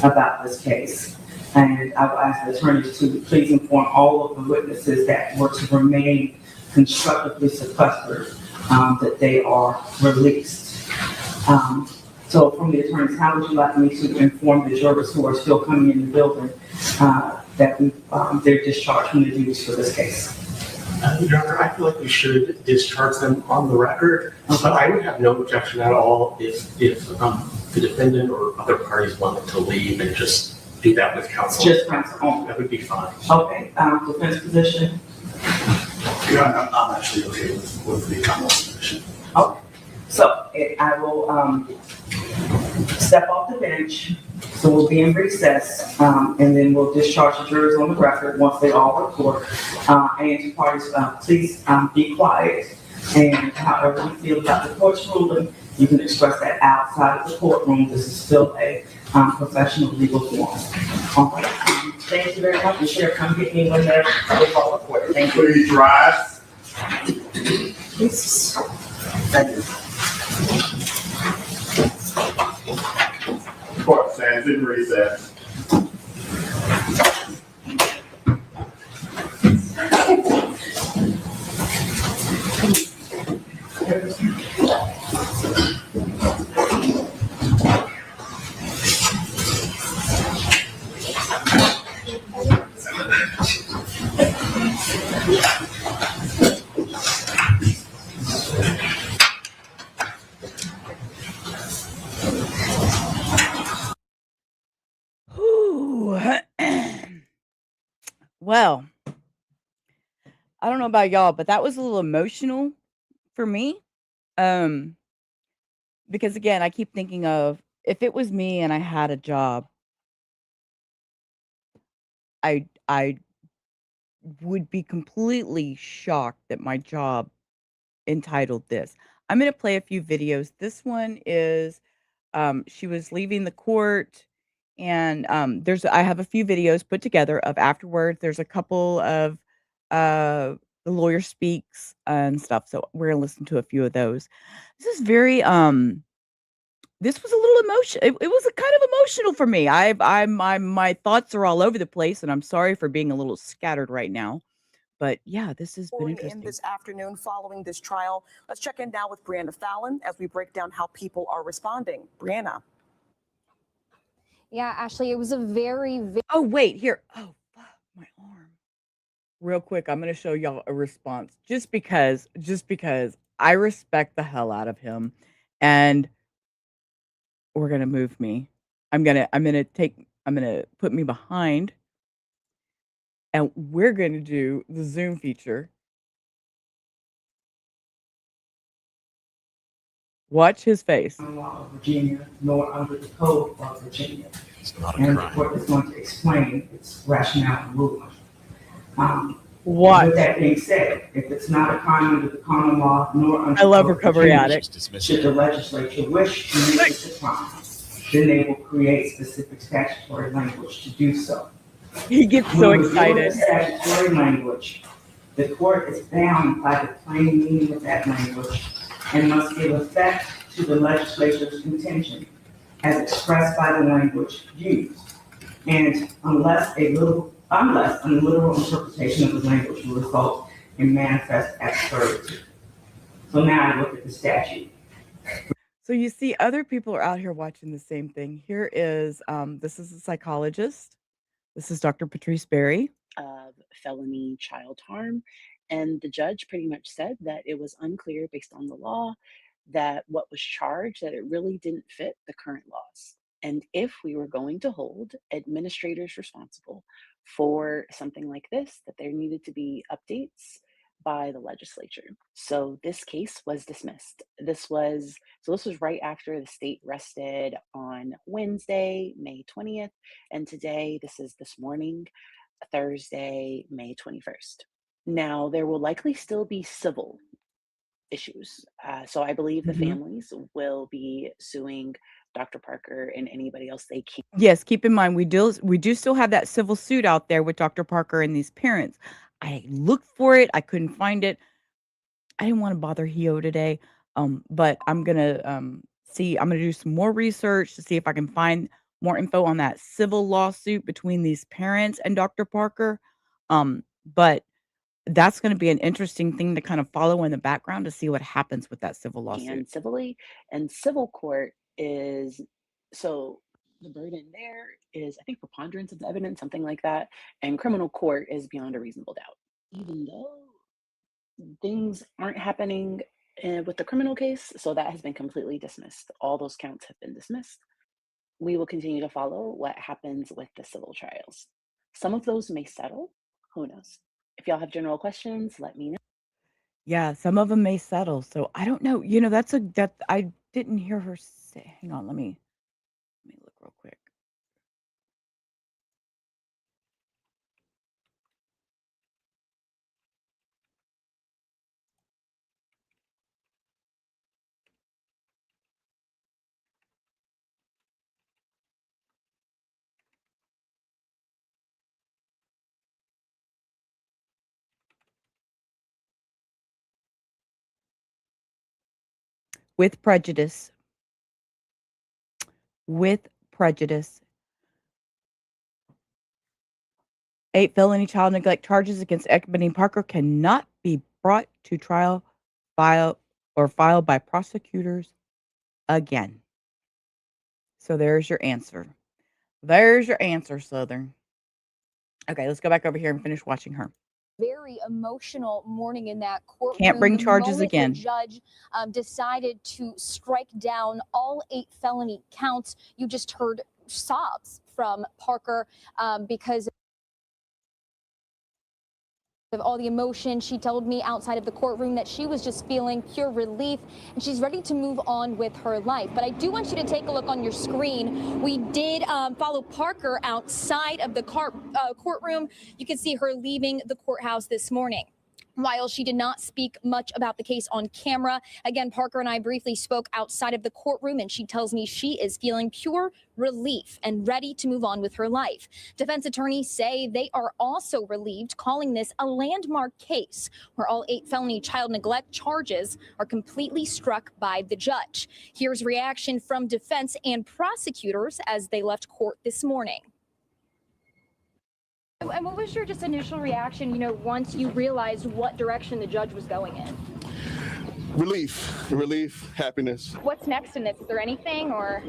about this case. And I will ask the attorneys to please inform all of the witnesses that were to remain constructively sequestered that they are released. So from the attorneys, how would you like me to inform the jurors who are still coming in the building that they're discharged from their duties for this case? Your Honor, I feel like we should discharge them on the record, but I would have no objection at all if the defendant or other parties wanted to leave and just do that with counsel. Just counsel only. That would be fine. Okay, defense position. Yeah, I'm actually okay with the Commonwealth position. Okay, so I will step off the bench. So we'll be in recess, and then we'll discharge the jurors on the record once they all report. And to parties, please be quiet. And however you feel about the court's ruling, you can express that outside of the courtroom. This is still a professional legal forum. All right. Thank you very much. The sheriff, come get me when they're all reported. Thank you. Please rise. Thank you. Court stands in recess. Well, I don't know about y'all, but that was a little emotional for me. Because again, I keep thinking of if it was me and I had a job, I would be completely shocked that my job entitled this. I'm gonna play a few videos. This one is she was leaving the court, and I have a few videos put together of afterwards. There's a couple of the lawyer speaks and stuff. So we're gonna listen to a few of those. This is very this was a little emotion. It was a kind of emotional for me. My thoughts are all over the place, and I'm sorry for being a little scattered right now. But yeah, this has been In interesting. this afternoon following this trial. Let's check in now with Brianna Fallon as we break down how people are responding. Brianna. Yeah, Ashley, it was a very Oh, wait, here. Oh, fuck, my arm. Real quick, I'm gonna show y'all a response just because I respect the hell out of him, and we're gonna move me. I'm gonna put me behind, and we're gonna do the Zoom feature. Watch his face. Law of Virginia, nor under the code of Virginia. It's not a And the crime. court is going to explain its rationale and ruling. What? With that being said, if it's not a crime under the common law, nor under I love the code of Recovery Virginia, Addict. Just dismiss should it. the legislature wish to make it a crime, then they will create specific statutory language to do so. He gets so When reviewing the excited. statutory language, the court is bound by the plain meaning of that language and must give effect to the legislature's intention as expressed by the language used. And unless a literal interpretation of the language will result in manifest absurdity. So now I look at the statute. So you see, other people are out here watching the same thing. Here is this is a psychologist. This is Dr. Patrice Berry. Of felony child harm. And the judge pretty much said that it was unclear based on the law that what was charged, that it really didn't fit the current laws. And if we were going to hold administrators responsible for something like this, that there needed to be updates by the legislature. So this case was dismissed. This was right after the state rested on Wednesday, May 20th, and today, this morning, Thursday, May 21st. Now, there will likely still be civil issues. So I believe the Mhm. families will be suing Dr. Parker and anybody else they can. Yes, keep in mind, we do still have that civil suit out there with Dr. Parker and these parents. I looked for it, I couldn't find it. I didn't wanna bother Hio today, but I'm gonna do some more research to see if I can find more info on that civil lawsuit between these parents and Dr. Parker. But that's gonna be an interesting thing to kind of follow in the background to see what happens with that civil lawsuit. Can civilly, and civil court is, so the burden there is, I think, preponderance of the evidence, something like that, and criminal court is beyond a reasonable doubt. Even though things aren't happening with the criminal case, so that has been completely dismissed. All those counts have been dismissed. We will continue to follow what happens with the civil trials. Some of those may settle. Who knows? If y'all have general questions, let me know. Yeah, some of them may settle, so I don't know, that I didn't hear her say. Hang on, let me look real quick. With prejudice. With prejudice. 8 felony child neglect charges against Ebony Parker cannot be brought to trial, file filed by prosecutors again. So there's your answer. There's your answer, Southern. Okay, let's go back over here and finish watching her. Very emotional morning in that courtroom. Can't bring the charges moment again. The judge decided to strike down all 8 felony counts. You just heard sobs from Parker because of all the emotion. She told me outside of the courtroom that she was just feeling pure relief and she's ready to move on with her life. But I do want you to take a look on your screen. We did follow Parker outside of the courtroom. You can see her leaving the courthouse this morning. While she did not speak much about the case on camera, again, Parker and I briefly spoke outside of the courtroom, and she tells me she is feeling pure relief and ready to move on with her life. Defense attorneys say they are also relieved, calling this a landmark case where all 8 felony child neglect charges are completely struck by the judge. Here's reaction from defense and prosecutors as they left court this morning. And what was your just initial reaction, once you realized what direction the judge was going in? Relief, happiness. What's next in this? Is there anything or?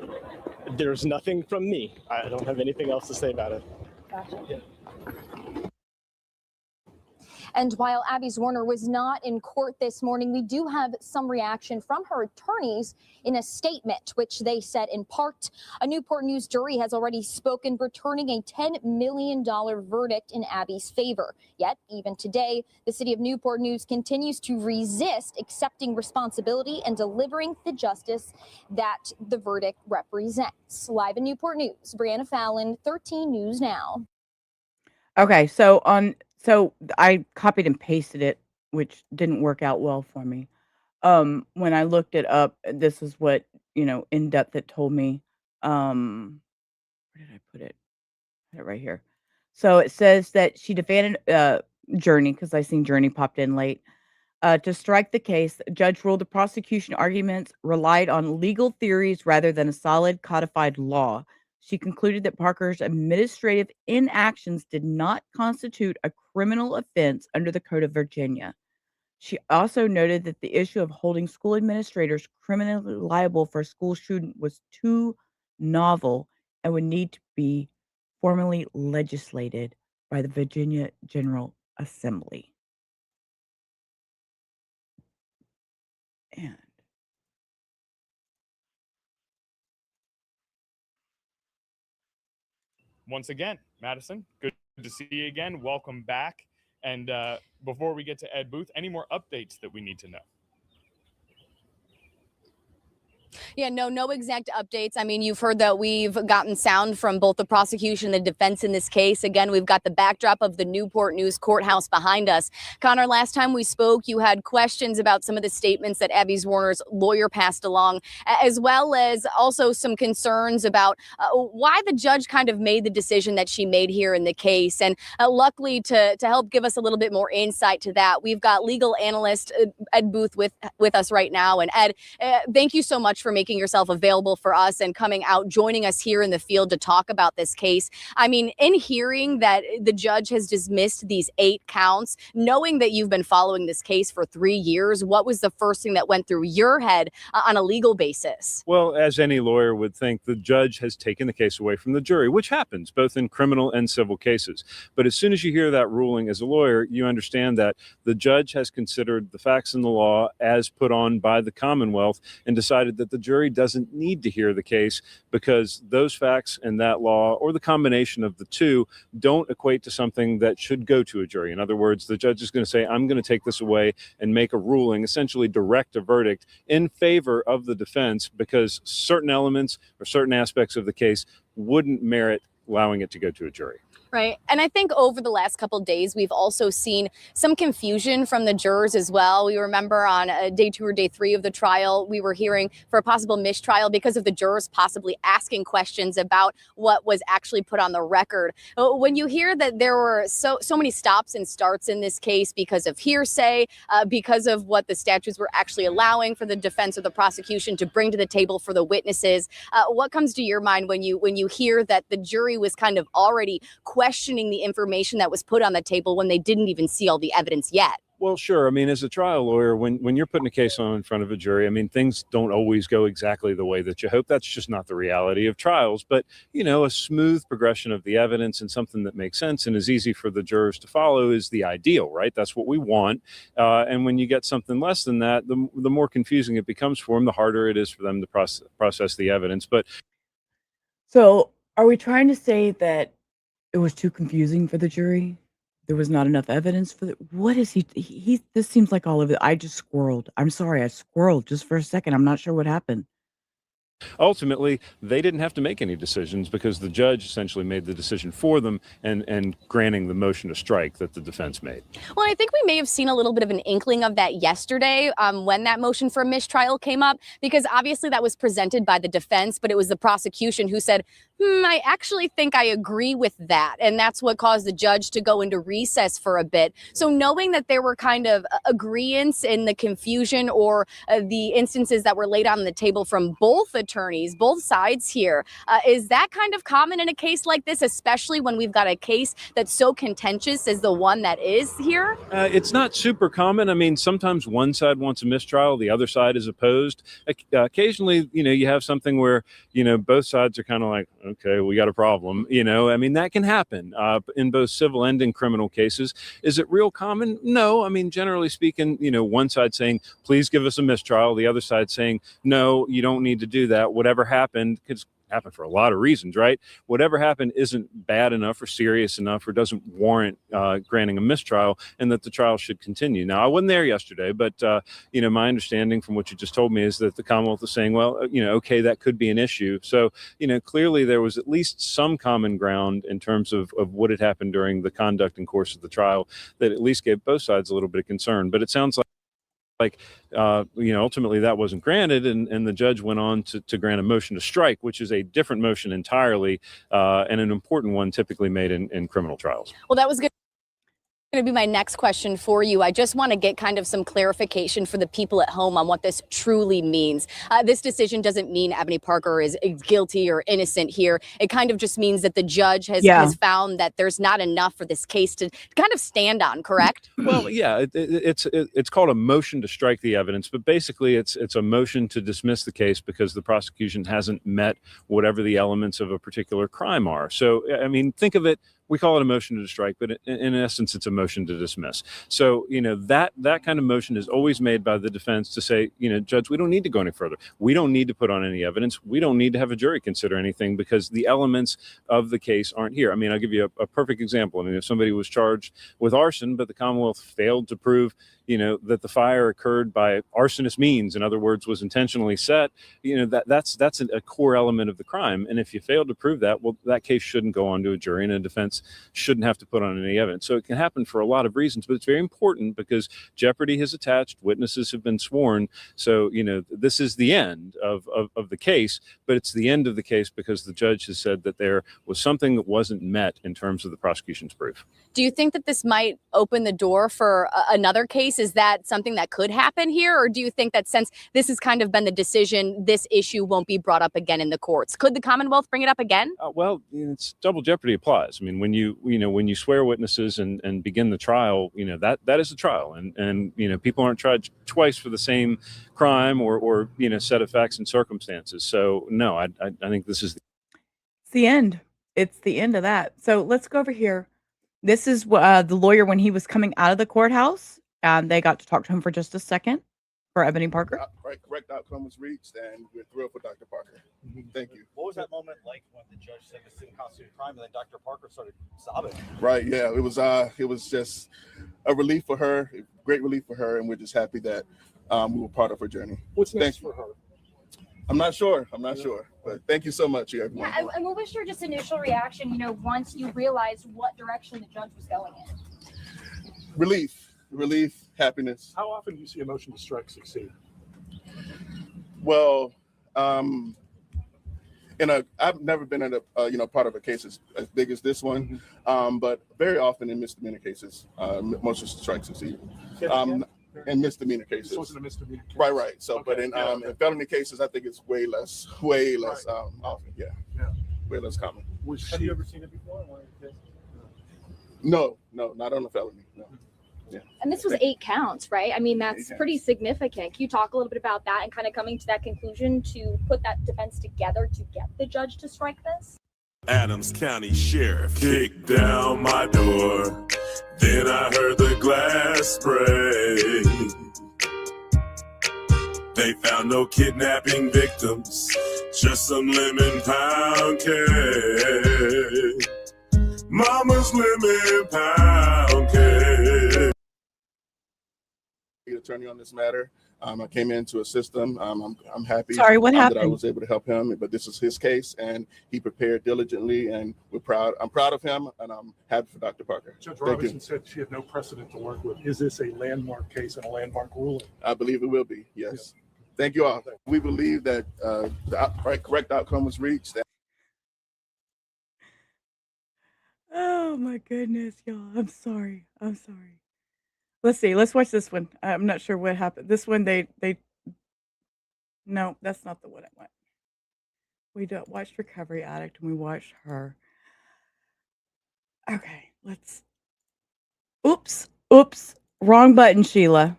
There's nothing from me. I don't have anything else to say about it. Gotcha. Yeah. And while Abby Zwerner was not in court this morning, we do have some reaction from her attorneys in a statement, which they said in part, a Newport News jury has already spoken, returning a $10 million verdict in Abby's favor. Yet, even today, the city of Newport News continues to resist accepting responsibility and delivering the justice that the verdict represents. Live in Newport News, Brianna Fallon, 13 News Now. Okay, so I copied and pasted it, which didn't work out well for me. When I looked it up, this is what, in depth it told me. Where did I put it? I had it right here. So it says that she defended Journey, because I seen Journey popped in late. To strike the case, the judge ruled the prosecution arguments relied on legal theories rather than a solid codified law. She concluded that Parker's administrative inactions did not constitute a criminal offense under the Code of Virginia. She also noted that the issue of holding school administrators criminally liable for a school shooting was too novel and would need to be formally legislated by the Virginia General Assembly. And once again, Madison, good to see you again. Welcome back. And before we get to Ed Booth, any more updates that we need to know? Yeah, no exact updates. I mean, you've heard that we've gotten sound from both the prosecution and the defense in this case. Again, we've got the backdrop of the Newport News courthouse behind us. Connor, last time we spoke, you had questions about some of the statements that Abby Zwerner's lawyer passed along, as well as also some concerns about why the judge kind of made the decision that she made here in the case. And luckily, to help give us a little bit more insight to that, we've got legal analyst Ed Booth with us right now. And Ed, thank you so much for making yourself available for us and coming out, joining us here in the field to talk about this case. I mean, in hearing that the judge has dismissed these 8 counts, knowing that you've been following this case for 3 years, what was the first thing that went through your head on a legal basis? Well, as any lawyer would think, the judge has taken the case away from the jury, which happens both in criminal and civil cases. But as soon as you hear that ruling as a lawyer, you understand that the judge has considered the facts in the law as put on by the Commonwealth and decided that the jury doesn't need to hear the case because those facts and that law, or the combination of the two, don't equate to something that should go to a jury. In other words, the judge is going to say, I'm going to take this away and make a ruling, essentially direct a verdict in favor of the defense because certain elements or certain aspects of the case wouldn't merit allowing it to go to a jury. Right. And I think over the last couple of days, we've also seen some confusion from the jurors as well. We remember on day 2 or day 3 of the trial, we were hearing for a possible mistrial because of the jurors possibly asking questions about what was actually put on the record. When you hear that there were so many stops and starts in this case because of hearsay, because of what the statutes were actually allowing for the defense or the prosecution to bring to the table for the witnesses, what comes to your mind when you hear that the jury was kind of already questioning the information that was put on the table when they didn't even see all the evidence yet? Well, sure. I mean, as a trial lawyer, when you're putting a case on in front of a jury, I mean, things don't always go exactly the way that you hope. That's just not the reality of trials. But, you know, a smooth progression of the evidence and something that makes sense and is easy for the jurors to follow is the ideal, right? That's what we want. And when you get something less than that, the more confusing it becomes for them, the harder it is for them to process the evidence. But So, are we trying to say that it was too confusing for the jury? There was not enough evidence for the what is he this seems like all of it. I just squirreled. I'm sorry, I squirreled just for a second. I'm not sure what happened. ultimately, they didn't have to make any decisions because the judge essentially made the decision for them and granting the motion to strike that the defense made. Well, I think we may have seen a little bit of an inkling of that yesterday when that motion for a mistrial came up, because obviously that was presented by the defense, but it was the prosecution who said, I actually think I agree with that. And that's what caused the judge to go into recess for a bit. So knowing that there were kind of agreements in the confusion or the instances that were laid on the table from both attorneys, both sides here, is that kind of common in a case like this, especially when we've got a case that's so contentious as the one that is here? It's not super common. I mean, sometimes one side wants a mistrial, the other side is opposed. Occasionally, you have something where, both sides are kind of like, okay, we got a problem. I mean, that can happen in both civil and in criminal cases. Is it real common? No. I mean, generally speaking, one side saying, please give us a mistrial. The other side saying, no, you don't need to do that. Whatever happened, because happen for a lot of reasons, right? Whatever happened isn't bad enough or serious enough or doesn't warrant granting a mistrial, and that the trial should continue. Now, I wasn't there yesterday, but my understanding from what you just told me is that the Commonwealth is saying, well, okay, that could be an issue. So, clearly there was at least some common ground in terms of what had happened during the conduct and course of the trial that at least gave both sides a little bit of concern. But it sounds like ultimately that wasn't granted, and the judge went on to grant a motion to strike, which is a different motion entirely, and an important one typically made in criminal trials. Well, that was good. Going to be my next question for you. I just want to get kind of some clarification for the people at home on what this truly means. This decision doesn't mean Ebony Parker is guilty or innocent here. It kind of just means that the judge has found that there's not enough for this case to kind of stand on, correct? Well, yeah, it's called a motion to strike the evidence, but basically it's a motion to dismiss the case because the prosecution hasn't met whatever the elements of a particular crime are. So, I mean, think of it we call it a motion to strike, but in essence, it's a motion to dismiss. So, that kind of motion is always made by the defense to say, Judge, we don't need to go any further. We don't need to put on any evidence. We don't need to have a jury consider anything because the elements of the case aren't here. I mean, I'll give you a perfect example. I mean, if somebody was charged with arson, but the Commonwealth failed to prove, that the fire occurred by arsonist means, in other words, was intentionally set, that's a core element of the crime. And if you fail to prove that, well, that case shouldn't go on to a jury and a defense shouldn't have to put on any evidence. So it can happen for a lot of reasons, but it's very important because jeopardy has attached, witnesses have been sworn. So, this is the end of the case, but it's the end of the case because the judge has said that there was something that wasn't met in terms of the prosecution's proof. Do you think that this might open the door for another case? Is that something that could happen here? Or do you think that since this has kind of been the decision, this issue won't be brought up again in the courts? Could the Commonwealth bring it up again? Well, it's double jeopardy applies. I mean, when you swear witnesses and begin the trial, that is a trial. And people aren't tried twice for the same crime or set of facts and circumstances. So, no, I think this is the end. It's the end of that. So let's go over here. This is the lawyer when he was coming out of the courthouse, and they got to talk to him for just a second for Ebony Parker. Correct outcome was reached, and we're thrilled for Dr. Parker. Thank you. What was that moment like when the judge said this didn't constitute a crime, and then Dr. Parker started sobbing? Right. Yeah. It was just a relief for her, great relief for her, and we're just happy that we were part of her journey. What's next for her? I'm not sure, but thank you so much, everyone. Yeah, and what was your just initial reaction, once you realized what direction the judge was going in? Relief, happiness. How often do you see a motion to strike succeed? Well, I've never been in a part of a case as big as this one, but very often in misdemeanor cases, motions to strike succeed. In misdemeanor cases. So it's a misdemeanor case. Right. So, Okay. but in felony cases, I think it's way less often. Yeah. Way less common. Have you ever seen it before in one of your cases? No, not on a felony. No. Yeah. And this was 8 counts, right? I mean, that's 8 pretty significant. Can you talk a little bit about that and kind of coming to that conclusion to put that defense together to get the judge to strike this? Adams County Sheriff kicked down my door. Then I heard the glass break. They found no kidnapping victims, just some lemon pound cake. Mama's lemon pound cake. Attorney on this matter. I came in to assist him. I'm happy. Sorry, what happened? That I was able to help him, but this is his case, and he prepared diligently, and we're proud. I'm proud of him, and I'm happy for Dr. Parker. Judge Robinson said she had no precedent to work with. Is this a landmark case and a landmark ruling? I believe it will be. Yes. Yeah. Thank you all. We believe that the correct outcome was reached. Oh my goodness, y'all. I'm sorry. Let's see. Let's watch this one. I'm not sure what happened. This one, no, that's not the one I want. We watched Recovery Addict and we watched her. Okay, oops. Wrong button, Sheila.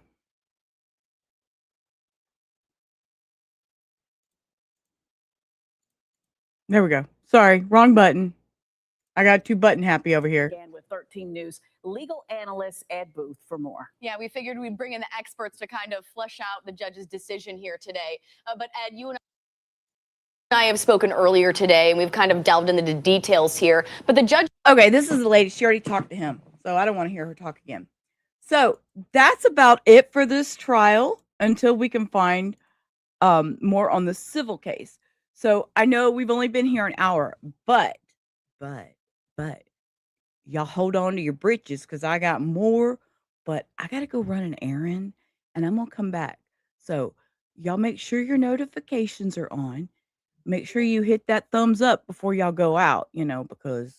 There we go. Sorry, wrong button. I got too button happy over here. Again with 13 News legal analyst Ed Booth for more. Yeah, we figured we'd bring in the experts to kind of flesh out the judge's decision here today. But Ed, you and I have spoken earlier today, and we've kind of delved into the details here. But the judge. Okay, this is the lady. She already talked to him, so I don't want to hear her talk again. So that's about it for this trial until we can find more on the civil case. So I know we've only been here an hour, but y'all hold on to your britches because I got more, but I got to go run an errand and I'm going to come back. So y'all make sure your notifications are on. Make sure you hit that thumbs up before y'all go out, because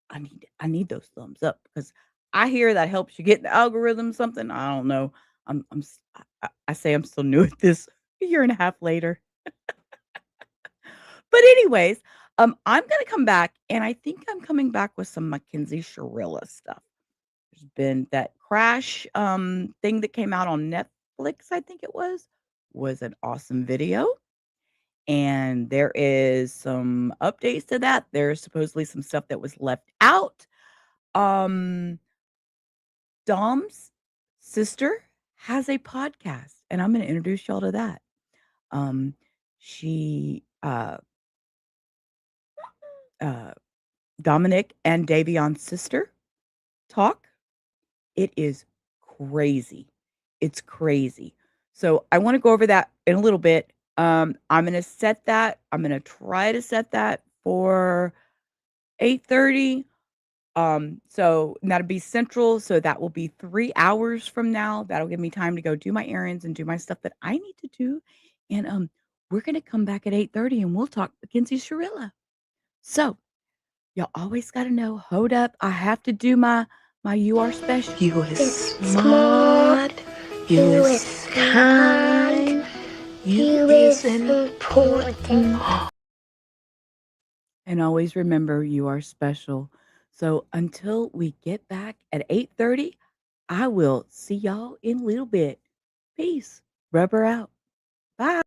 I need those thumbs up because I hear that helps you get the algorithm something. I don't know. I say I'm still new at this a year and a half later. But anyways, I'm going to come back, and I think I'm coming back with some Mackenzie Shirilla stuff. There's been that crash thing that came out on Netflix, I think it was an awesome video. and there is some updates to that. There's supposedly some stuff that was left out. Dom's sister has a podcast, and I'm going to introduce y'all to that. She Dominic and Davion's sister talk. It is crazy. It's crazy. So I want to go over that in a little bit. I'm going to set that. I'm going to try to set that for 8:30. So that'll be central. So that will be 3 hours from now. That'll give me time to go do my errands and do my stuff that I need to do. And we're gonna come back at 8:30 and we'll talk Mackenzie Shirilla. So y'all always gotta know, hold up, I have to do my you are special. You is smart. You is kind. You is important. And always remember you are special. So until we get back at 8:30, I will see y'all in a little bit. Peace. Rubber out. Bye.